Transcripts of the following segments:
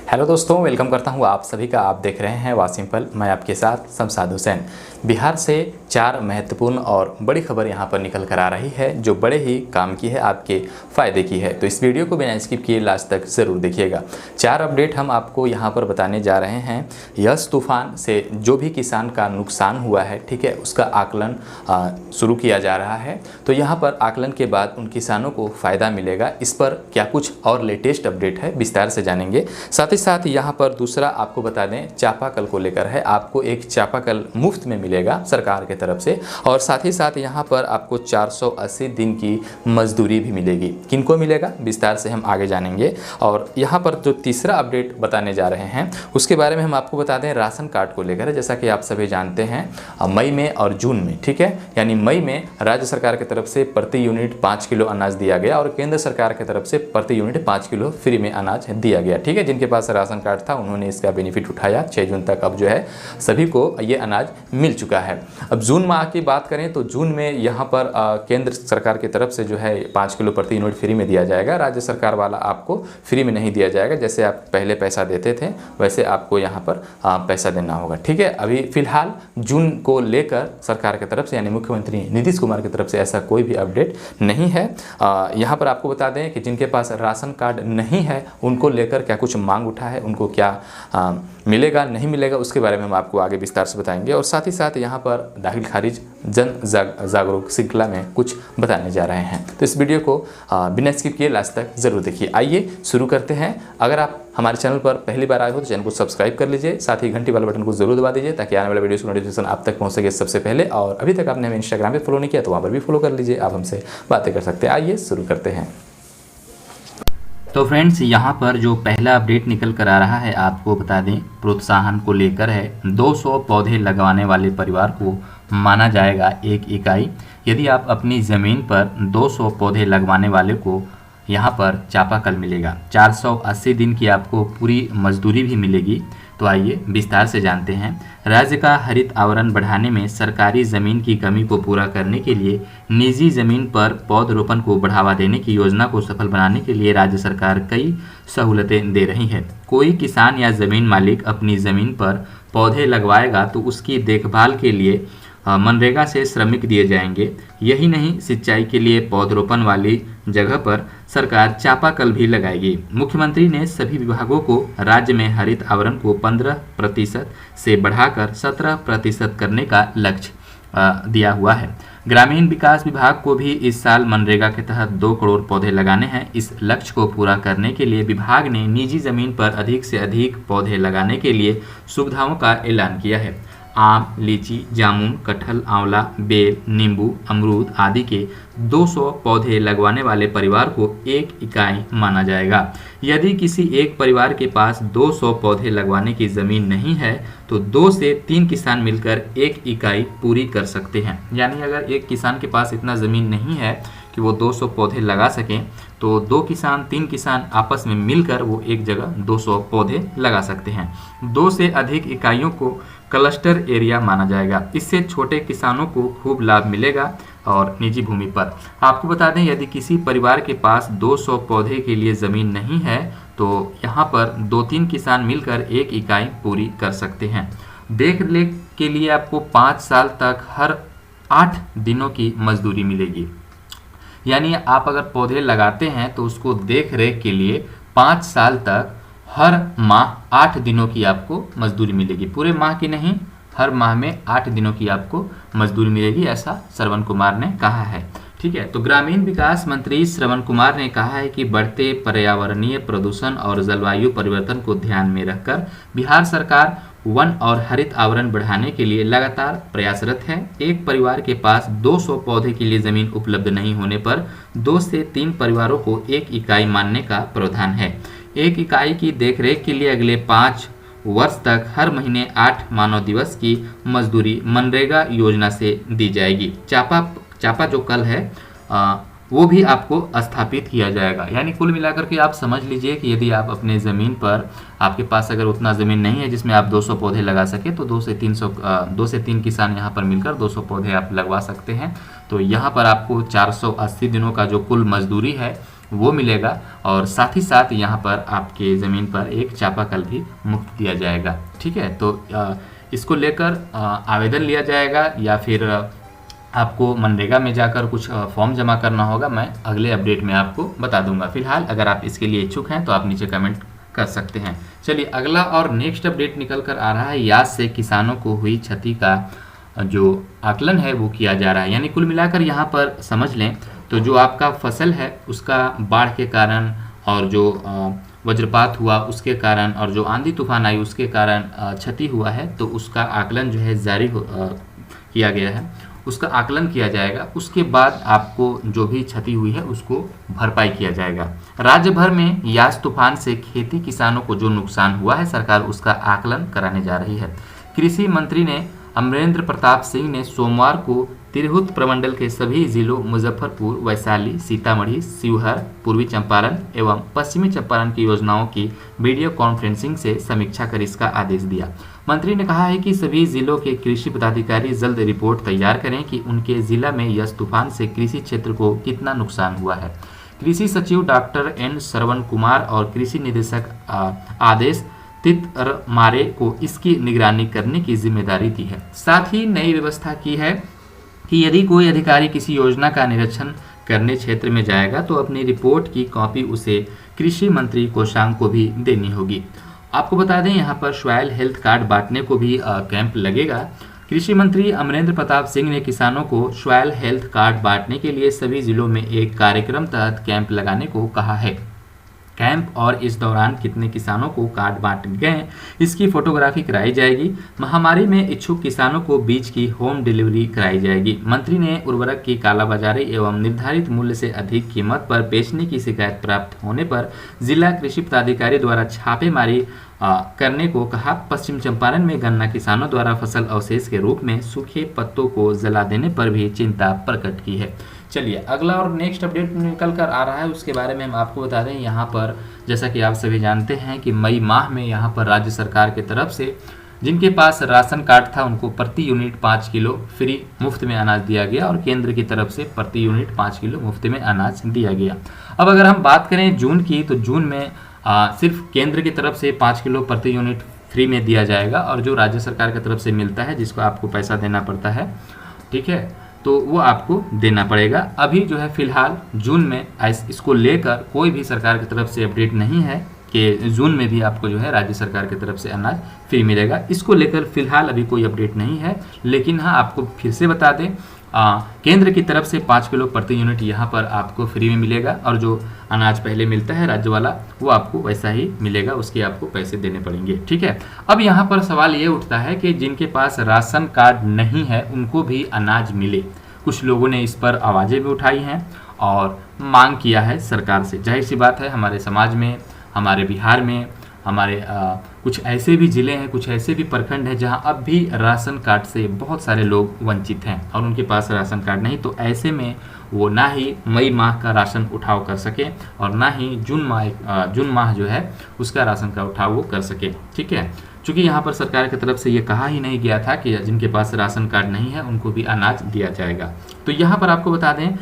Hello दोस्तों, welcome करता हूं आप सभी का। आप देख रहे हैं वासिमपल, मैं आपके साथ शमशाद हुसैन। बिहार से 4 महत्वपूर्ण और बड़ी खबर यहां पर निकल कर आ रही है जो बड़े ही काम की है, आपके फ़ायदे की है। तो इस वीडियो को बिना स्किप किए लास्ट तक ज़रूर देखिएगा। 4 अपडेट हम आपको यहां पर बताने जा रहे हैं। यस तूफान से जो भी किसान का नुकसान हुआ है, ठीक है, उसका आकलन शुरू किया जा रहा है। तो यहाँ पर आकलन के बाद उन किसानों को फ़ायदा मिलेगा। इस पर क्या कुछ और लेटेस्ट अपडेट है, विस्तार से जानेंगे। साथ ही साथ यहाँ पर दूसरा आपको बता दें, चापाकल को लेकर है। आपको एक चापाकल मुफ्त में मिलेगा सरकार की तरफ से, और साथ ही साथ यहाँ पर आपको 480 दिन की मजदूरी भी मिलेगी। किनको मिलेगा, विस्तार से हम आगे जानेंगे। और यहाँ पर जो तीसरा अपडेट बताने जा रहे हैं उसके बारे में हम आपको बता दें, राशन कार्ड को लेकर है। जैसा कि आप सभी जानते हैं, मई में और जून में, ठीक है, यानी मई में राज्य सरकार की तरफ से प्रति यूनिट 5 किलो अनाज दिया गया और केंद्र सरकार की तरफ से प्रति यूनिट 5 किलो फ्री में अनाज दिया गया। ठीक है, जिनके पास राशन कार्ड था उन्होंने इसका बेनिफिट उठाया। 6 जून तक अब जो है सभी को ये अनाज मिल चुका है। अब जून माह की बात करें तो जून में यहाँ पर केंद्र सरकार की तरफ से जो है 5 किलो प्रति यूनिट फ्री में दिया जाएगा। राज्य सरकार वाला आपको फ्री में नहीं दिया जाएगा। जैसे आप पहले पैसा देते थे वैसे आपको यहाँ पर पैसा देना होगा। ठीक है, अभी फिलहाल जून को लेकर सरकार की तरफ से यानी मुख्यमंत्री नीतीश कुमार की तरफ से ऐसा कोई भी अपडेट नहीं है। यहाँ पर आपको बता दें कि जिनके पास राशन कार्ड नहीं है उनको लेकर क्या कुछ मांग उठा है, उनको क्या मिलेगा नहीं मिलेगा, उसके बारे में हम आपको आगे विस्तार से बताएंगे। और साथ ही साथ यहाँ पर दाखिल खारिज जन जागरूक श्रृंखला में कुछ बताने जा रहे हैं। तो इस वीडियो को बिना स्किप किए लास्ट तक ज़रूर देखिए। आइए शुरू करते हैं। अगर आप हमारे चैनल पर पहली बार आए हो तो चैनल को सब्सक्राइब कर लीजिए, साथ ही घंटी वाले बटन को जरूर दबा दीजिए ताकि आने वाले वीडियो की नोटिफिकेशन आप तक पहुंच सके सबसे पहले। और अभी तक आपने हमें इंस्टाग्राम पे फॉलो नहीं किया तो वहाँ पर भी फॉलो कर लीजिए, आप हमसे बातें कर सकते हैं। आइए शुरू करते हैं। तो फ्रेंड्स, यहाँ पर जो पहला अपडेट निकल कर आ रहा है आपको बता दें, प्रोत्साहन को लेकर है। 200 पौधे लगवाने वाले परिवार को माना जाएगा 1 इकाई। यदि आप अपनी ज़मीन पर 200 पौधे लगवाने वाले को यहाँ पर चापाकल मिलेगा। 480 दिन की आपको पूरी मजदूरी भी मिलेगी। तो आइए विस्तार से जानते हैं। राज्य का हरित आवरण बढ़ाने में सरकारी ज़मीन की कमी को पूरा करने के लिए निजी ज़मीन पर पौधरोपण को बढ़ावा देने की योजना को सफल बनाने के लिए राज्य सरकार कई सहूलतें दे रही है। कोई किसान या ज़मीन मालिक अपनी ज़मीन पर पौधे लगवाएगा तो उसकी देखभाल के लिए मनरेगा से श्रमिक दिए जाएंगे। यही नहीं, सिंचाई के लिए पौधरोपण वाली जगह पर सरकार चापाकल भी लगाएगी। मुख्यमंत्री ने सभी विभागों को राज्य में हरित आवरण को 15% से बढ़ाकर 17% करने का लक्ष्य दिया हुआ है। ग्रामीण विकास विभाग को भी इस साल मनरेगा के तहत 2 करोड़ पौधे लगाने हैं। इस लक्ष्य को पूरा करने के लिए विभाग ने निजी जमीन पर अधिक से अधिक पौधे लगाने के लिए सुविधाओं का ऐलान किया है। आम, लीची, जामुन, कटहल, आंवला, बेल, नींबू, अमरूद आदि के 200 पौधे लगवाने वाले परिवार को 1 इकाई माना जाएगा। यदि किसी एक परिवार के पास 200 पौधे लगवाने की ज़मीन नहीं है तो 2 से 3 किसान मिलकर 1 इकाई पूरी कर सकते हैं। यानी अगर एक किसान के पास इतना ज़मीन नहीं है कि वो 200 पौधे लगा सकें तो 2 किसान 3 किसान आपस में मिलकर वो एक जगह 200 पौधे लगा सकते हैं। 2 से अधिक इकाइयों को क्लस्टर एरिया माना जाएगा। इससे छोटे किसानों को खूब लाभ मिलेगा। और निजी भूमि पर आपको बता दें, यदि किसी परिवार के पास 200 पौधे के लिए ज़मीन नहीं है तो यहाँ पर 2-3 किसान मिलकर 1 इकाई पूरी कर सकते हैं। देख रेख के लिए आपको 5 साल तक हर 8 दिनों की मजदूरी मिलेगी। यानी आप अगर पौधे लगाते हैं तो उसको देख रेख के लिए 5 साल तक हर माह 8 दिनों की आपको मजदूरी मिलेगी। पूरे माह की नहीं, हर माह में 8 दिनों की आपको मजदूरी मिलेगी, ऐसा श्रवण कुमार ने कहा है। ठीक है, तो ग्रामीण विकास मंत्री श्रवण कुमार ने कहा है कि बढ़ते पर्यावरणीय प्रदूषण और जलवायु परिवर्तन को ध्यान में रखकर बिहार सरकार वन और हरित आवरण बढ़ाने के लिए लगातार प्रयासरत है। एक परिवार के पास 200 पौधे के लिए जमीन उपलब्ध नहीं होने पर 2 से 3 परिवारों को 1 इकाई मानने का प्रावधान है। 1 इकाई की देखरेख के लिए अगले 5 वर्ष तक हर महीने 8 मानव दिवस की मजदूरी मनरेगा योजना से दी जाएगी। चापा जो कल है वो भी आपको स्थापित किया जाएगा। यानी कुल मिलाकर के आप समझ लीजिए कि यदि आप अपने ज़मीन पर, आपके पास अगर उतना ज़मीन नहीं है जिसमें आप 200 पौधे लगा सके तो 2 से 3 किसान यहाँ पर मिलकर 200 पौधे आप लगवा सकते हैं। तो यहाँ पर आपको 480 दिनों का जो कुल मजदूरी है वो मिलेगा, और साथ ही साथ यहाँ पर आपके ज़मीन पर एक चापाकल भी मुफ्त दिया जाएगा। ठीक है, तो इसको लेकर आवेदन लिया जाएगा या फिर आपको मनरेगा में जाकर कुछ फॉर्म जमा करना होगा, मैं अगले अपडेट में आपको बता दूंगा। फिलहाल अगर आप इसके लिए इच्छुक हैं तो आप नीचे कमेंट कर सकते हैं। चलिए अगला और नेक्स्ट अपडेट निकल कर आ रहा है, याद से किसानों को हुई क्षति का जो आकलन है वो किया जा रहा है। यानी कुल मिलाकर यहाँ पर समझ लें तो जो आपका फसल है उसका बाढ़ के कारण और जो वज्रपात हुआ उसके कारण और जो आंधी तूफान आई उसके कारण क्षति हुआ है, तो उसका आकलन जो है जारी किया गया है, उसका आकलन किया जाएगा। उसके बाद आपको जो भी क्षति हुई है उसको भरपाई किया जाएगा। राज्य भर में यास तूफान से खेती किसानों को जो नुकसान हुआ है सरकार उसका आकलन कराने जा रही है। कृषि मंत्री ने अमरेंद्र प्रताप सिंह ने सोमवार को तिरहुत प्रमंडल के सभी जिलों मुजफ्फरपुर, वैशाली, सीतामढ़ी, शिवहर, पूर्वी चंपारण एवं पश्चिमी चंपारण की योजनाओं की वीडियो कॉन्फ्रेंसिंग से समीक्षा कर इसका आदेश दिया। मंत्री ने कहा है कि सभी जिलों के कृषि पदाधिकारी जल्द रिपोर्ट तैयार करें कि उनके जिला में यस तूफान से कृषि क्षेत्र को कितना नुकसान हुआ है। कृषि सचिव डॉक्टर एन श्रवण कुमार और कृषि निदेशक आदेश तितरमारे को इसकी निगरानी करने की जिम्मेदारी दी है। साथ ही नई व्यवस्था की है कि यदि कोई अधिकारी किसी योजना का निरीक्षण करने क्षेत्र में जाएगा तो अपनी रिपोर्ट की कॉपी उसे कृषि मंत्री कोषांग को भी देनी होगी। आपको बता दें यहाँ पर सॉइल हेल्थ कार्ड बांटने को भी कैंप लगेगा। कृषि मंत्री अमरेंद्र प्रताप सिंह ने किसानों को सॉइल हेल्थ कार्ड बांटने के लिए सभी जिलों में एक कार्यक्रम तहत कैंप लगाने को कहा है। कैंप और इस दौरान कितने किसानों को कार्ड बांटे गए इसकी फोटोग्राफी कराई जाएगी। महामारी में इच्छुक किसानों को बीज की होम डिलीवरी कराई जाएगी। मंत्री ने उर्वरक की कालाबाजारी एवं निर्धारित मूल्य से अधिक कीमत पर बेचने की शिकायत प्राप्त होने पर जिला कृषि पदाधिकारी द्वारा छापेमारी करने को कहा। पश्चिम चंपारण में गन्ना किसानों द्वारा फसल अवशेष के रूप में सूखे पत्तों को जला देने पर भी चिंता प्रकट की है। चलिए अगला और नेक्स्ट अपडेट निकल कर आ रहा है, उसके बारे में हम आपको बता दें। यहाँ पर जैसा कि आप सभी जानते हैं कि मई माह में यहाँ पर राज्य सरकार की तरफ से जिनके पास राशन कार्ड था उनको प्रति यूनिट 5 किलो फ्री मुफ्त में अनाज दिया गया और केंद्र की तरफ से प्रति यूनिट 5 किलो मुफ्त में अनाज दिया गया। अब अगर हम बात करें जून की, तो जून में सिर्फ केंद्र की तरफ से 5 किलो प्रति यूनिट फ्री में दिया जाएगा और जो राज्य सरकार की तरफ से मिलता है जिसको आपको पैसा देना पड़ता है, ठीक है, तो वो आपको देना पड़ेगा। अभी जो है फिलहाल जून में इसको लेकर कोई भी सरकार की तरफ से अपडेट नहीं है कि जून में भी आपको जो है राज्य सरकार की तरफ से अनाज फ्री मिलेगा। इसको लेकर फिलहाल अभी कोई अपडेट नहीं है, लेकिन हाँ आपको फिर से बता दें केंद्र की तरफ से 5 किलो प्रति यूनिट यहाँ पर आपको फ्री में मिलेगा और जो अनाज पहले मिलता है राज्य वाला वो आपको वैसा ही मिलेगा, उसके आपको पैसे देने पड़ेंगे। ठीक है, अब यहाँ पर सवाल ये उठता है कि जिनके पास राशन कार्ड नहीं है उनको भी अनाज मिले। कुछ लोगों ने इस पर आवाज़ें भी उठाई हैं और मांग किया है सरकार से। जाहिर सी बात है हमारे समाज में, हमारे बिहार में, हमारे कुछ ऐसे भी ज़िले हैं, कुछ ऐसे भी प्रखंड हैं जहां अब भी राशन कार्ड से बहुत सारे लोग वंचित हैं और उनके पास राशन कार्ड नहीं। तो ऐसे में वो ना ही मई माह का राशन उठाव कर सके और ना ही जून माह जो है उसका राशन का उठाव वो कर सके। ठीक है, चूँकि यहाँ पर सरकार की तरफ से ये कहा ही नहीं गया था कि जिनके पास राशन कार्ड नहीं है उनको भी अनाज दिया जाएगा। तो यहाँ पर आपको बता दें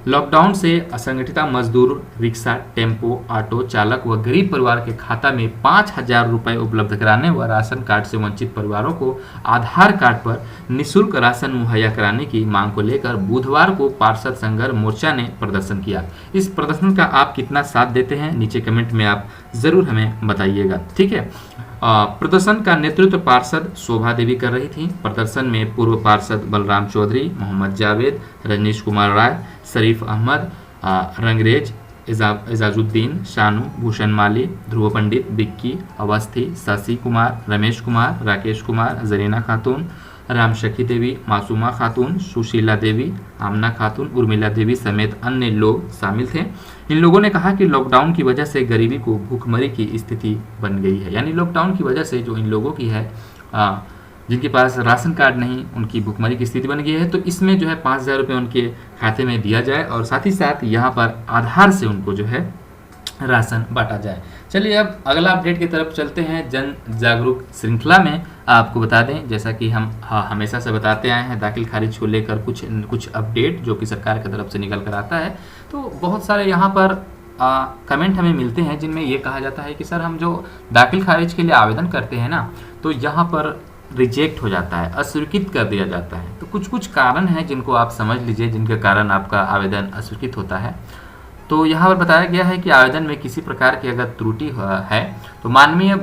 लॉकडाउन से असंगठित मजदूर, रिक्शा, टेम्पो, ऑटो चालक व गरीब परिवार के खाता में 5,000 रुपये उपलब्ध कराने व राशन कार्ड से वंचित परिवारों को आधार कार्ड पर निःशुल्क राशन मुहैया कराने की मांग को लेकर बुधवार को पार्षद संघर्ष मोर्चा ने प्रदर्शन किया। इस प्रदर्शन का आप कितना साथ देते हैं नीचे कमेंट में आप ज़रूर हमें बताइएगा। ठीक है, प्रदर्शन का नेतृत्व पार्षद शोभा देवी कर रही थी। प्रदर्शन में पूर्व पार्षद बलराम चौधरी, मोहम्मद जावेद, रजनीश कुमार राय, शरीफ अहमद, रंगरेज, एजाजुद्दीन, शानू, भूषण माली, ध्रुव पंडित, बिक्की अवस्थी, शशि कुमार, रमेश कुमार, राकेश कुमार, जरीना खातून, राम शकी देवी, मासूमा खातून, सुशीला देवी, आमना खातून, उर्मिला देवी समेत अन्य लोग शामिल थे। इन लोगों ने कहा कि लॉकडाउन की वजह से गरीबी को भूखमरी की स्थिति बन गई है। यानी लॉकडाउन की वजह से जो इन लोगों की है जिनके पास राशन कार्ड नहीं उनकी भूखमरी की स्थिति बन गई है, तो इसमें जो है 5,000 रुपये उनके खाते में दिया जाए और साथ ही साथ यहाँ पर आधार से उनको जो है राशन बांटा जाए। चलिए अब अगला अपडेट की तरफ चलते हैं। जन जागरूक श्रृंखला में आपको बता दें, जैसा कि हम हमेशा से बताते आए हैं, दाखिल खारिज को लेकर कुछ अपडेट जो कि सरकार की तरफ से निकल कर आता है, तो बहुत सारे यहाँ पर कमेंट हमें मिलते हैं जिनमें ये कहा जाता है कि सर हम जो दाखिल खारिज के लिए आवेदन करते हैं ना, तो यहाँ पर रिजेक्ट हो जाता है, अस्वीकृत कर दिया जाता है। तो कुछ कुछ कारण हैं जिनको आप समझ लीजिए, जिनके कारण आपका आवेदन अस्वीकृत होता है। तो यहाँ पर बताया गया है कि आवेदन में किसी प्रकार की अगर त्रुटि है तो मानवीय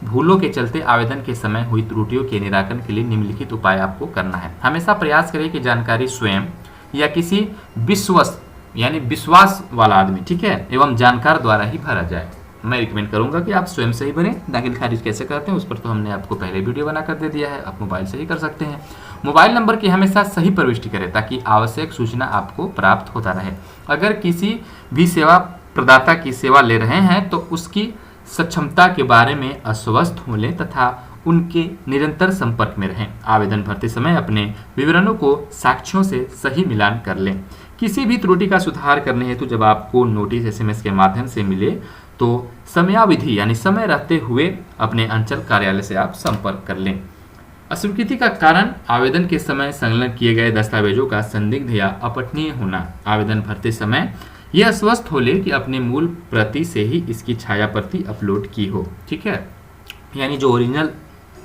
भूलों के चलते आवेदन के समय हुई त्रुटियों के निराकरण के लिए निम्नलिखित उपाय आपको करना है। हमेशा प्रयास करें कि जानकारी स्वयं या किसी विश्वास वाला आदमी, ठीक है, एवं जानकार द्वारा ही भरा जाए। मैं रिकमेंड करूंगा कि आप स्वयं से ही भरें। दाखिल खारिज कैसे करते हैं उस पर तो हमने आपको पहले वीडियो बनाकर दे दिया है, आप मोबाइल से ही कर सकते हैं। मोबाइल नंबर की हमेशा सही प्रविष्टि करें ताकि आवश्यक सूचना आपको प्राप्त होता रहे। अगर किसी भी सेवा प्रदाता की सेवा ले रहे हैं तो उसकी सक्षमता के बारे में आश्वस्त हो लें तथा उनके निरंतर संपर्क में रहें। आवेदन भरते समय अपने विवरणों को साक्ष्यों से सही मिलान कर लें। किसी भी त्रुटि का सुधार करने हेतु जब आपको नोटिस SMS के माध्यम से मिले तो समयावधि यानी समय रहते हुए अपने अंचल कार्यालय से आप संपर्क कर लें। अस्वीकृति का कारण आवेदन के समय संलग्न किए गए दस्तावेजों का संदिग्ध या अपठनीय होना। आवेदन भरते समय यह आश्वस्त हो ले कि अपने मूल प्रति से ही इसकी छाया प्रति अपलोड की हो, ठीक है, यानी जो ओरिजिनल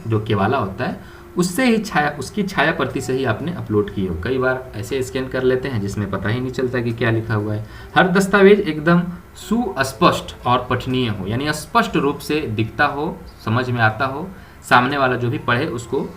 जो केवाला होता है उससे ही उसकी छाया प्रति से ही आपने अपलोड की हो। कई बार ऐसे स्कैन कर लेते हैं जिसमें पता ही नहीं चलता कि क्या लिखा हुआ है। हर दस्तावेज एकदम सुस्पष्ट और पठनीय हो, यानी स्पष्ट रूप से दिखता हो, समझ में आता हो, सामने वाला जो भी पढ़े उसको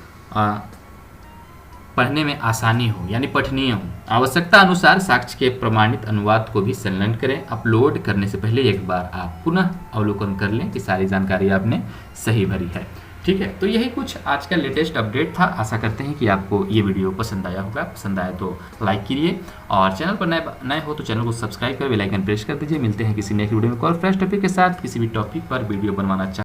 पढ़ने में आसानी हो, यानी पठनीय हो। आवश्यकता अनुसार साक्ष्य के प्रमाणित अनुवाद को भी संलग्न करें। अपलोड करने से पहले एक बार आप पुनः अवलोकन कर लें कि सारी जानकारी आपने सही भरी है, ठीक है। तो यही कुछ आज का लेटेस्ट अपडेट था। आशा करते हैं कि आपको ये वीडियो पसंद आया होगा। पसंद आया तो लाइक कीजिए और चैनल पर नए हो तो चैनल को सब्सक्राइब कर बेल आइकन प्रेस कर दीजिए। मिलते हैं किसी नेक्स्ट वीडियो में और फ्रेश टॉपिक के साथ। किसी भी टॉपिक पर वीडियो बनवाना